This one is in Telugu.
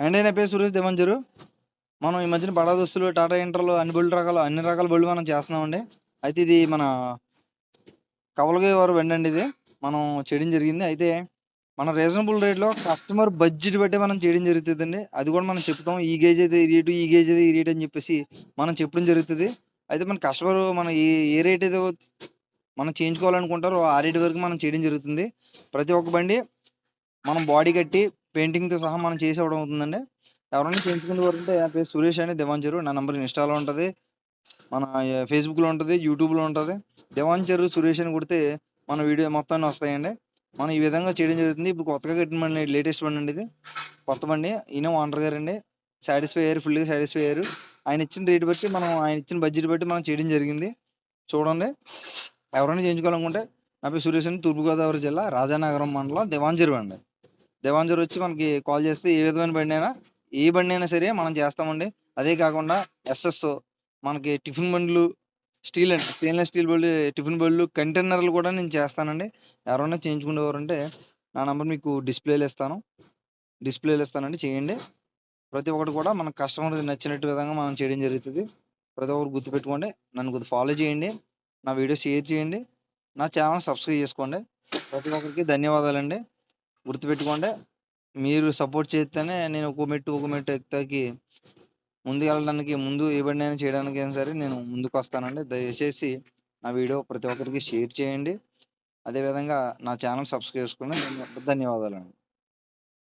అండి నా పేరు సురేష్ దేవంజరు. మనం ఈ మధ్యన బడా దోస్తులు టాటా ఇంటర్లో అన్ని రకాల బళ్ళు మనం చేస్తున్నామండి. అయితే ఇది మన కవలగయ్య వారు బండి ఇది. మనం చేయడం జరిగింది. అయితే మన రీజనబుల్ రేట్లో కస్టమర్ బడ్జెట్ బట్టి మనం చేయడం జరుగుతుందండి. అది కూడా మనం చెప్తాం. ఈ గేజ్ అయితే ఈ రేటు, ఈ గేజ్ అయితే ఈ రేట్ అని చెప్పేసి మనం చెప్పడం జరుగుతుంది. అయితే మన కస్టమర్ మనం ఏ రేట్ అయితే మనం చేయించుకోవాలనుకుంటారో ఆ రేట్ వరకు మనం చేయడం జరుగుతుంది. ప్రతి ఒక్క బండి మనం బాడీ కట్టి పెయింటింగ్తో సహా మనం చేసి ఇవ్వడం అవుతుందండి. ఎవరైనా చేయించుకునే వారంటే నా పేరు సురేష్ అని దేవాంజరు. నా నంబర్ ఇన్స్టాలో ఉంటుంది, మన ఫేస్బుక్లో ఉంటుంది, యూట్యూబ్లో ఉంటుంది. దేవాంజరు సురేష్ అని కొడితే మన వీడియో మొత్తాన్ని వస్తాయండి. మనం ఈ విధంగా చేయడం జరుగుతుంది. ఇప్పుడు కొత్తగా కట్టిన బండి, లేటెస్ట్ బండి అండి ఇది. కొత్త బండి. ఈయన ఓనర్ గారండి. సాటిస్ఫై అయ్యారు, ఫుల్గా సాటిస్ఫై అయ్యారు. ఆయన ఇచ్చిన రేట్ బట్టి ఆయన ఇచ్చిన బడ్జెట్ బట్టి మనం చేయడం జరిగింది. చూడండి, ఎవరైనా చేయించుకోవాలనుకుంటే నా పేరు సురేష్ అని, తూర్పుగోదావరి జిల్లా రాజానగరం మండలం దేవాంజరు అండి. దేవాంజర్ వచ్చి మనకి కాల్ చేస్తే ఏ విధమైన బండి అయినా, ఏ బండి అయినా సరే మనం చేస్తామండి. అదే కాకుండా ఎస్ఎస్ మనకి టిఫిన్ బండ్లు, స్టీల్ అండి, స్టెయిన్లెస్ స్టీల్ బళ్ళు, టిఫిన్ బళ్ళు, కంటైనర్లు కూడా నేను చేస్తానండి. ఎవరైనా చేయించుకునేవారంటే నా నంబర్ మీకు డిస్ప్లేలు ఇస్తానండి, చేయండి. ప్రతి ఒక్కటి కూడా మన కస్టమర్ నచ్చినట్టు విధంగా మనం చేయడం జరుగుతుంది. ప్రతి ఒక్కరు గుర్తుపెట్టుకోండి. నన్ను కొద్దిగా ఫాలో చేయండి, నా వీడియో షేర్ చేయండి, నా ఛానల్ సబ్స్క్రైబ్ చేసుకోండి. ప్రతి ఒక్కరికి ధన్యవాదాలండి. గుర్తుపెట్టుకోండి, మీరు సపోర్ట్ చేస్తేనే నేను ఒక మెట్టు ఎక్కుతాకి ముందు ఏ బండి అయినా చేయడానికి అయినా సరే నేను ముందుకు వస్తానండి. దయచేసి నా వీడియో ప్రతి ఒక్కరికి షేర్ చేయండి. అదేవిధంగా నా ఛానల్ సబ్స్క్రైబ్ చేసుకోండి. ధన్యవాదాలండి.